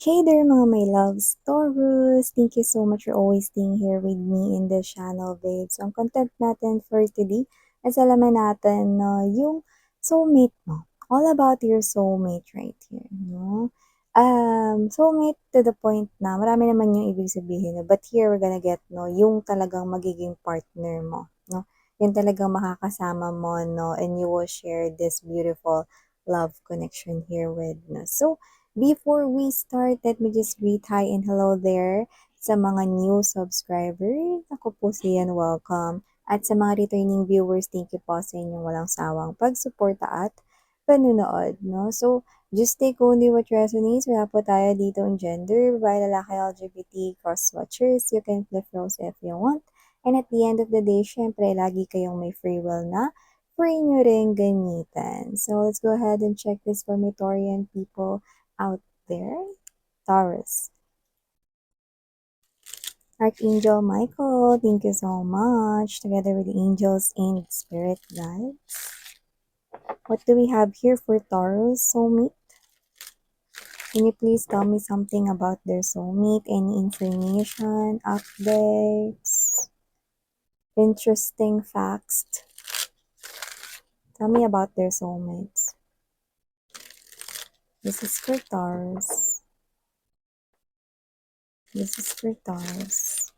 Hey there mga my loves, Taurus! Thank you so much for always staying here with me in the channel, babe. So, ang content natin for today is alaman natin na yung soulmate mo. All about your soulmate right here, no? Soulmate to the point na marami naman yung ibig sabihin, no? But here we're gonna get, no, yung talagang magiging partner mo, no? Yung talagang makakasama mo, no? And you will share this beautiful love connection here with, no? So, before we start, let me just greet hi and hello there sa mga new subscribers. Ako po si Ian, welcome. At sa mga returning viewers, thank you po sa inyong walang sawang pagsuporta at panunood. No? So, just take only what resonates. Wala po tayo dito ang gender, babae, lalaki, LGBT, cross-watchers. You can flip roles if you want. And at the end of the day, syempre, lagi kayong may free will na free nyo rin gamitin. So, let's go ahead and check this for my Taurian people out there. Taurus. Archangel Michael, thank you so much. Together with the angels and spirit guides. What do we have here for Taurus soulmate? Can you please tell me something about their soulmate? Any information, updates, interesting facts? Tell me about their soulmates. This is for Taurus. This is for Taurus.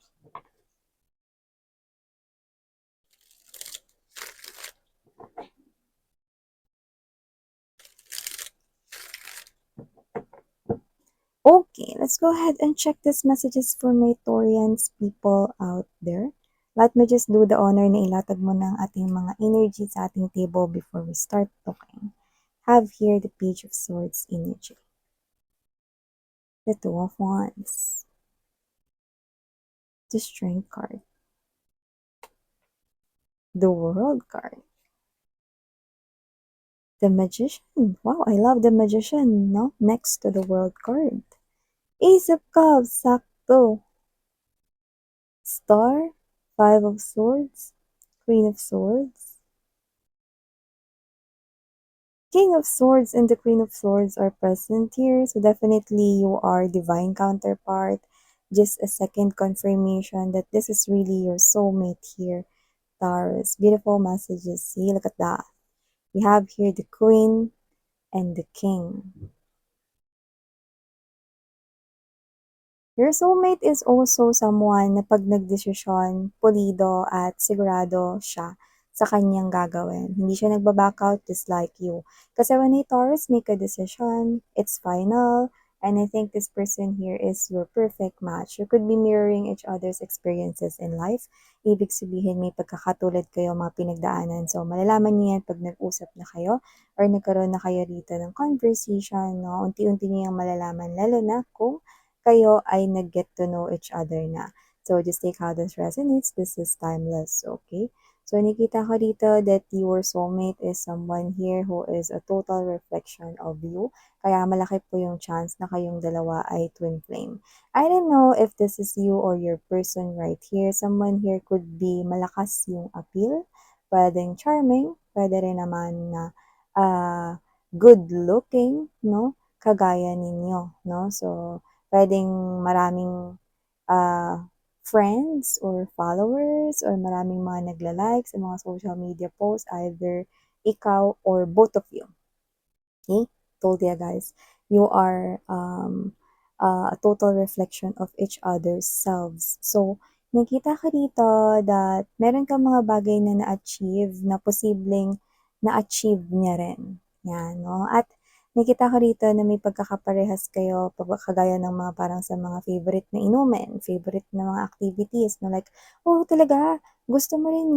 Okay, let's go ahead and check these messages for my Taurians people out there. Let me just do the honor na ilatag mo ng ating mga energy sa ating table before we start talking. Have here the Page of Swords energy. The Two of Wands. The Strength card. The World card. The Magician. Wow, I love the Magician, no? Next to the World card. Ace of Cups, sakto. Star, Five of Swords, Queen of Swords. King of Swords and the Queen of Swords are present here, so definitely you are divine counterpart. Just a second confirmation that this is really your soulmate here, Taurus. Beautiful messages. See, look at that. We have here the Queen and the King. Your soulmate is also someone na pag nagdesisyon, pulido at sigurado siya sa kanyang gagawin. Hindi siya nagbaback out just like you. Kasi when a Taurus make a decision, it's final. And I think this person here is your perfect match. You could be mirroring each other's experiences in life. Ibig sabihin, may pagkakatulad kayo mga pinagdaanan. So, malalaman niyo yan pag nag-usap na kayo or nagkaroon na kayo rito ng conversation. No? Unti-unti niyo yung malalaman, lalo na kung kayo ay nag-get to know each other na. So, just take how this resonates. This is timeless, okay? So, nakita ko dito that your soulmate is someone here who is a total reflection of you. Kaya malaki po yung chance na kayong dalawa ay twin flame. I don't know if this is you or your person right here. Someone here could be malakas yung appeal. Pwedeng charming. Pwede rin naman na good looking, no? Kagaya ninyo, no? So, pwedeng maraming friends or followers or maraming mga nagla-like sa mga social media posts, either ikaw or both of you. Okay? Told ya guys, you are a total reflection of each other's selves. So, nakita ka dito that meron kang mga bagay na na-achieve na posibleng na-achieve niya rin. Yan, no? At nakita ko rito na may pagkakaparehas kayo, kagaya ng mga parang sa mga favorite na inumin, favorite na mga activities, na like, oh talaga, gusto mo rin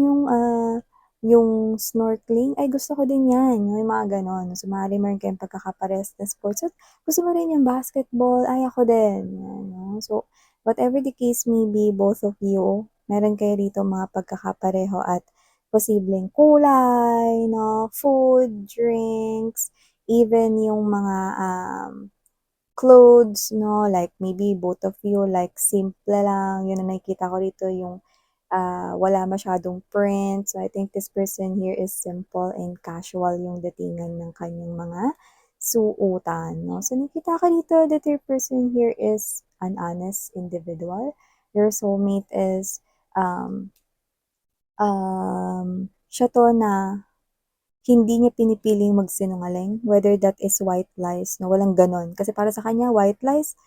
yung snorkeling, ay gusto ko din yan, yung mga ganon. So, maaari meron kayong pagkakaparehas na sports. So, gusto mo rin yung basketball, ay ako din. Yan, no? So, whatever the case may be, both of you, meron kayo rito mga pagkakapareho at posibleng kulay, no? Food, drinks, even yung mga clothes, no? Like maybe both of you, like simple lang. Yun ang nakikita ko rito, yung wala masyadong print. So, I think this person here is simple and casual yung datingan ng kanyang mga suotan, 'no. So nakita ko dito that your person here is an honest individual. Your soulmate is, um, siya 'to na hindi niya pinipiling magsinungaling, whether that is white lies 'no, walang gano'n. Kasi para sa kanya white lies,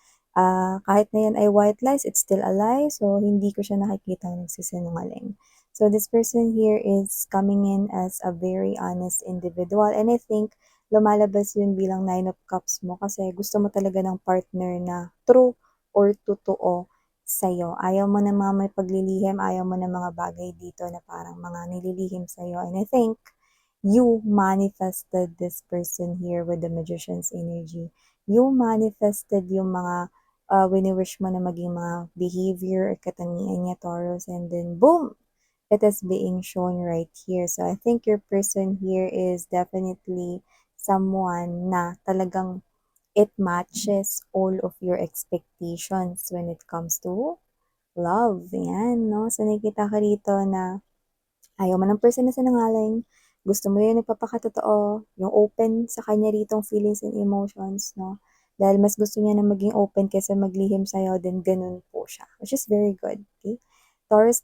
kahit na 'yan ay white lies, it's still a lie. So, hindi ko siya nakikitang nagsisinungaling. So, this person here is coming in as a very honest individual and I think lumalabas 'yun bilang Nine of Cups mo kasi gusto mo talaga ng partner na true or totoo sa'yo. Ayaw mo ng mga may paglilihim, ayaw mo ng mga bagay dito na parang mga nililihim sa'yo and I think you manifested this person here with the magician's energy. You manifested yung mga wini-wish mo na maging mga behavior or katangian niya, Taurus, and then boom! It is being shown right here. So I think your person here is definitely someone na talagang it matches all of your expectations when it comes to love. Yan, no? So nakikita ka rito na ayaw mo ng person na sinungaling, gusto mo yung nagpapakatotoo, yung open sa kanya ritong feelings and emotions, 'no? Dahil mas gusto niya na maging open kaysa maglihim sa'yo, then ganun po siya, which is very good, okay? Taurus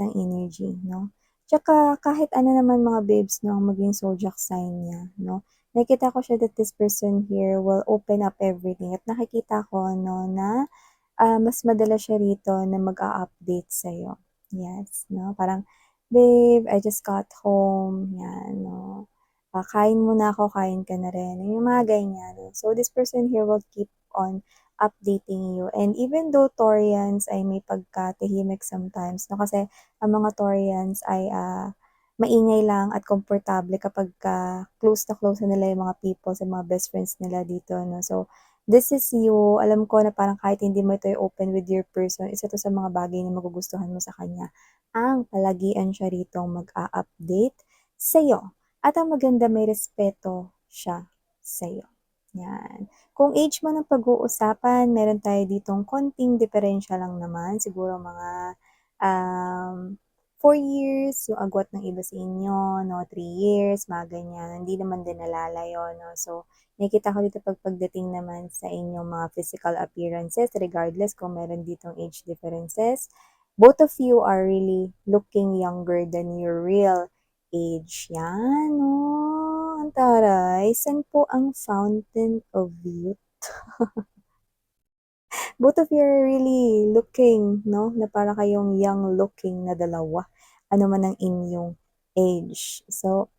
ang energy, 'no? Tsaka kahit ano naman mga babes 'no, ang maging zodiac sign niya, 'no? Nakikita ko siya that this person here will open up everything at nakikita ko 'no na mas madalas siya rito na mag-a-update sa'yo. Yes, 'no, parang, "Babe, I just got home." 'Yan, 'no. "Kain muna ako, kain ka na rin." Yung mga ganyan, 'no. So, this person here will keep on updating you and even though Taurians ay may pagkatahimik sometimes 'no, kasi ang mga Taurians ay, maingay lang at komportable kapagka close na nila yung mga people sa mga best friends nila dito 'no. So, this is you, alam ko na parang kahit hindi mo ito i-open with your person, isa 'to sa mga bagay na magugustuhan mo sa kanya. Ang palagian siya ritong mag-a-update sa'yo at ang maganda may respeto siya sa'yo, 'yan. Kung age mo ng pag-uusapan, meron tayo ditong konting diferensya lang naman, siguro mga, 4 years yung agwat ng iba sa inyo 'no, 3 years, mga ganyan. Hindi naman din nalalayo 'no. So, nakikita ko dito pagdating naman sa inyong mga physical appearances regardless kung meron ditong age differences, both of you are really looking younger than your real age. Yan, oh, ang taray. Saan po ang fountain of youth? Both of you are really looking, no, na para kayong young looking na dalawa, ano man ang inyong age. So,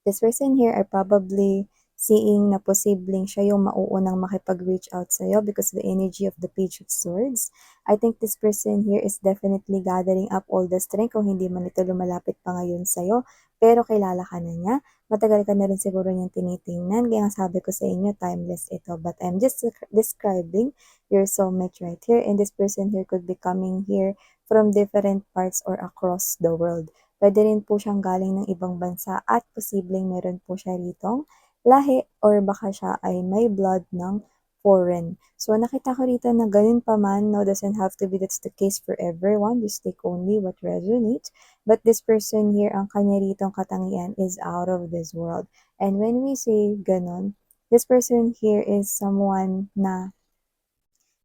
this person here are probably seeing na posibleng siya yung mauunang makipag-reach out sa'yo because of the energy of the Page of Swords. I think this person here is definitely gathering up all the strength kung hindi man ito lumalapit pa ngayon sa'yo, pero kilala ka na niya. Matagal ka na rin siguro niyang tinitingnan, kaya nga sabi ko sa inyo, timeless ito. But I'm just describing your soulmate right here, and this person here could be coming here from different parts or across the world. Puwede rin po siyang galing ng ibang bansa at posibleng meron po siya ritong lahi or baka siya ay may blood ng foreign. So, nakita ko rito na ganun pa man, no, doesn't have to be that's the case for everyone. Just take only what resonates. But this person here, ang kanya ritong katangian is out of this world. And when we say ganun, this person here is someone na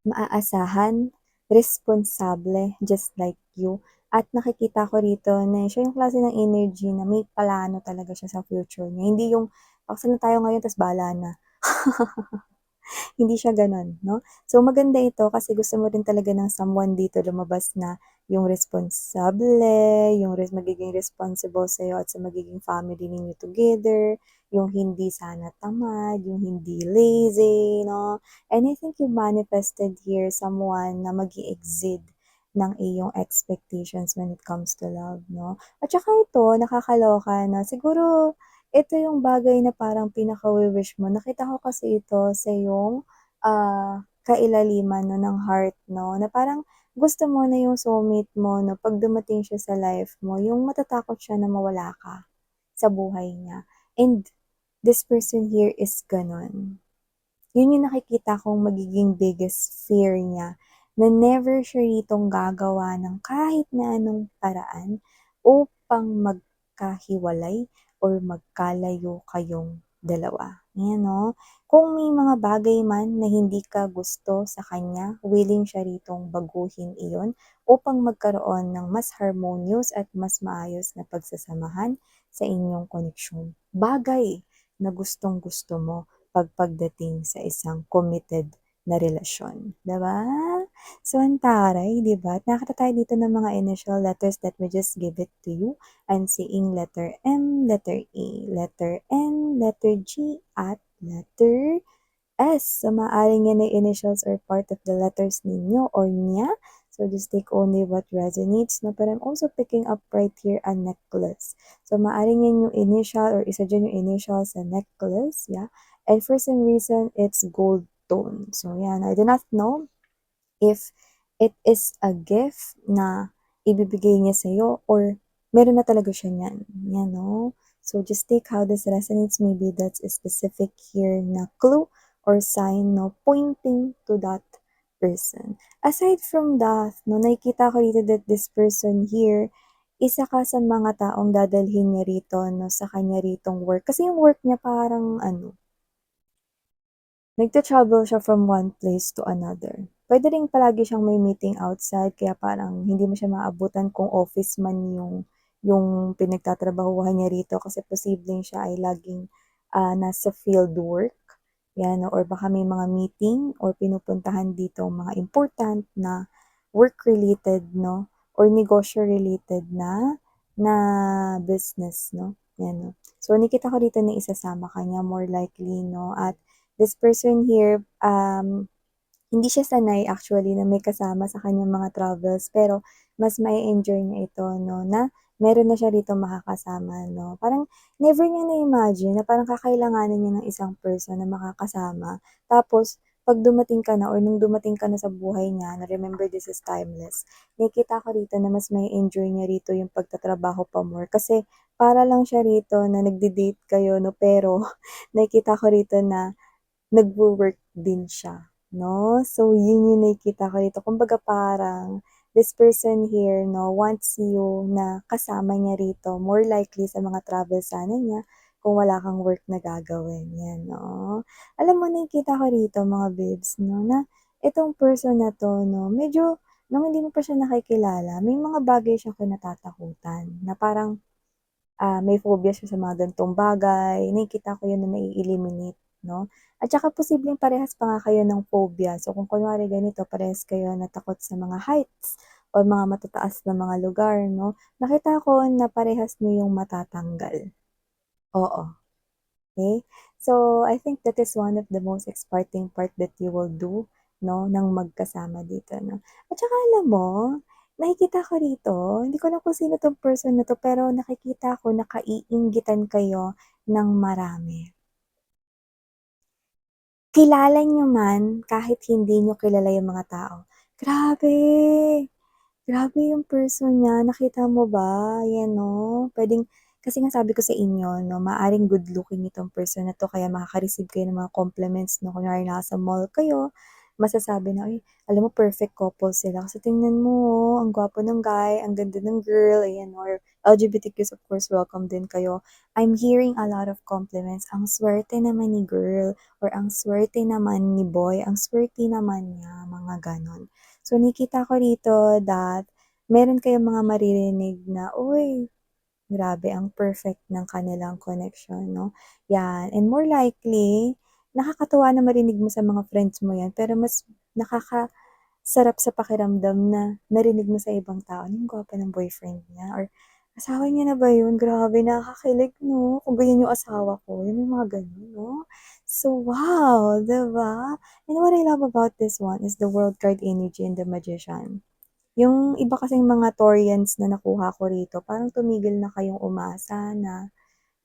maaasahan, responsable, just like you. At nakikita ko rito na siya yung klase ng energy na may plano talaga siya sa future niya. Hindi yung, paksa na tayo ngayon, tas bahala na. Hindi siya gano'n, 'no? So, maganda ito kasi gusto mo rin talaga ng someone dito lumabas na yung responsable, yung magiging responsible sa'yo at sa magiging family ninyo together, yung hindi sana tamad, yung hindi lazy, 'no? And I think you manifested here someone na mag-i-exceed ng iyong expectations when it comes to love, 'no? At saka ito, nakakaloka na siguro ito yung bagay na parang pinaka-wi-wish mo. Nakita ko kasi ito sa iyong, kailaliman 'no, ng heart 'no, na parang gusto mo na yung soulmate mo 'no, 'pag dumating siya sa life mo, yung matatakot siya na mawala ka sa buhay niya. And this person here is gano'n. Yun yung nakikita kong magiging biggest fear niya, na never siya ritong gagawa ng kahit na anong paraan upang magkahiwalay or magkalayo kayong dalawa. Ayan 'no. Kung may mga bagay man na hindi ka gusto sa kanya, willing siya ritong baguhin iyon upang magkaroon ng mas harmonious at mas maayos na pagsasamahan sa inyong koneksyon. Bagay na gustong-gusto mo pagdating sa isang committed na relasyon, 'di ba? So, ang taray, 'di ba? At nakakita tayo dito ng mga initial letters. Let me just give it to you. I'm seeing letter M, letter A, letter N, letter G, at letter S. So, maaaring yan ay initials or part of the letters ninyo or niya. So, just take only what resonates, no? But I'm also picking up right here a necklace. So, maaaring yan yung initial or isa dyan yung initial sa necklace, yeah? And for some reason, it's gold tone. So, yan. I do not know if it is a gift na ibibigay niya sa'yo or meron na talaga siya niyan. Yan, no? So, just take how this resonates. Maybe that's a specific here na clue or sign, no, pointing to that person. Aside from that, no, nakikita ko dito that this person here, isa ka sa mga taong dadalhin niya rito, no, sa kanya ritong work. Kasi yung work niya parang, nagta-travel siya from one place to another. Puwede ring palagi siyang may meeting outside kaya parang hindi mo siya maabutan kung office man yung pinagtatrabahuhan niya rito kasi posibleng siya ay laging, nasa field work, 'yan or baka may mga meeting or pinupuntahan dito mga important na work related 'no or negosyo related na na business 'no, 'yan 'no. So nakita ko dito na isasama ka niya more likely 'no at this person here, hindi siya sanay actually na may kasama sa kanyang mga travels pero mas ma-e-enjoy niya ito 'no, na meron na siya rito makakasama 'no. Parang never niya na-imagine na parang kakailanganin niya ng isang person na makakasama tapos 'pag dumating ka na or nung dumating ka na sa buhay niya na remember this is timeless, nakikita ko rito na mas ma-e-enjoy niya rito yung pagtatrabaho pa more kasi para lang siya rito na nagde-date kayo 'no, pero nakikita ko rito na nagwo-work din siya, 'no? So, yun yung nakikita ko dito. Kumbaga parang this person here 'no, wants you na kasama niya rito, more likely sa mga travel sana niya kung wala kang work na gagawin, 'yan 'no. Alam mo nakikita ko rito mga babes 'no, na itong person na 'to 'no, medyo nung hindi mo pa siya nakikilala, may mga bagay siyang kinatatakutan na parang may phobia siya sa mga ganitong bagay, nakikita ko yun na nai-eliminate 'no. At saka posibleng parehas pa nga kayo ng phobia. So kung kunwari ganito parehas kayo na takot sa mga heights o mga matataas na mga lugar 'no, nakita ko na parehas niyo yung matatanggal. Oo, okey. So I think that is one of the most exciting part that you will do 'no, ng magkasama dito 'no. At saka alam mo, nakikita ko rito, hindi ko alam kung sino 'tong person na 'to, pero nakikita ko na kaiinggitan kayo ng marami. Kilala niyo man kahit hindi niyo kilala yung mga tao. Grabe! Grabe yung person niya, nakita mo ba? 'Yan 'no, puwedeng kasi nga sabi ko sa inyo 'no, maaaring good looking itong person na 'to kaya makaka-receive kayo ng mga compliments 'no. Kunyari nasa mall kayo, masasabi na, "Uy, alam mo perfect couple sila kasi tingnan mo oh, ang gwapo ng guy, ang ganda ng girl." Ayan or LGBTQs of course welcome din kayo. I'm hearing a lot of compliments, "Ang swerte naman ni girl," or, "Ang swerte naman ni boy, ang swerte naman niya." Mga gano'n. So, nakikita ko dito that meron kayong mga maririnig na, "Uy, grabe ang perfect ng kanilang connection 'no." 'Yan, and more likely, nakakatuwa na marinig mo sa mga friends mo 'yan, pero mas nakakasarap sa pakiramdam na narinig mo sa ibang tao, "Ang gwapa ng boyfriend niya," or, "Asawa niya na ba 'yun? Grabe nakakakilig 'no, kung ganyan yung asawa ko." Yung may mga gano'n 'no. So, wow, 'di ba? And what I love about this one is the World card energy and the Magician. Yung iba kasing mga Taurians na nakuha ko rito parang tumigil na kayong umasa na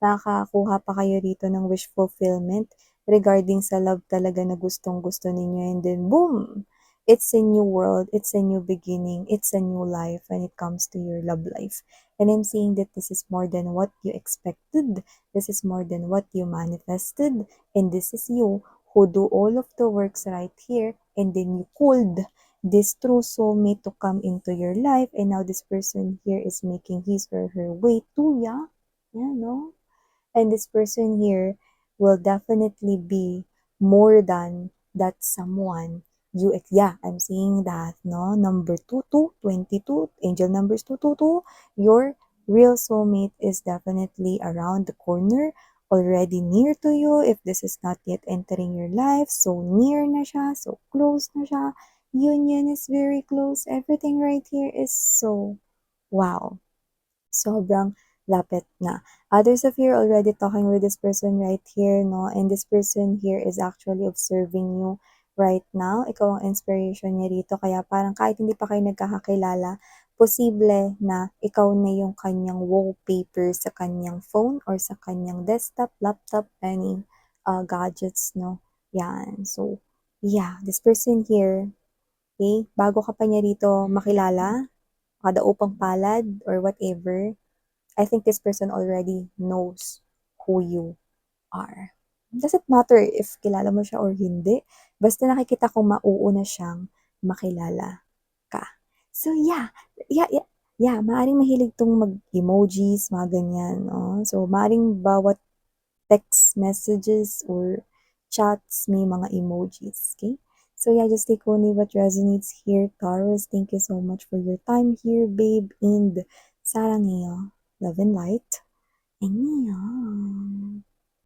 nakakakuha pa kayo rito ng wish fulfillment regarding sa love talaga na gustong-gusto ninyo and then boom! It's a new world, it's a new beginning, it's a new life when it comes to your love life. And I'm seeing that this is more than what you expected, this is more than what you manifested, and this is you who do all of the works right here and then you called this true soulmate to come into your life and now this person here is making his or her way to ya. Yeah, no? And this person here will definitely be more than that someone yeah, I'm seeing that, no? Number 22, angel numbers 222, your real soulmate is definitely around the corner, already near to you. If this is not yet entering your life, so near na siya, so close na siya. Union is very close. Everything right here is so wow. Sobrang lapit na. Others of you are already talking with this person right here, no? And this person here is actually observing you right now. Ikaw ang inspiration niya dito. Kaya parang kahit hindi pa kayo nagkakakilala, posible na ikaw na yung kanyang wallpaper sa kanyang phone or sa kanyang desktop, laptop, any gadgets, no? Yan. So, yeah, this person here, okay, bago ka pa niya dito makilala, kadaupang palad or whatever, I think this person already knows who you are. Doesn't matter if kilala mo siya or hindi, basta nakikita kong mauuna siyang makilala ka. So yeah, maaring mahilig tong mag-emojis, mga ganyan, no? So maaring bawat text messages or chats may mga emojis, okay? So yeah, just take only what resonates here, Taurus. Thank you so much for your time here, babe, and saranghaeyo. Love and light. Annyeong.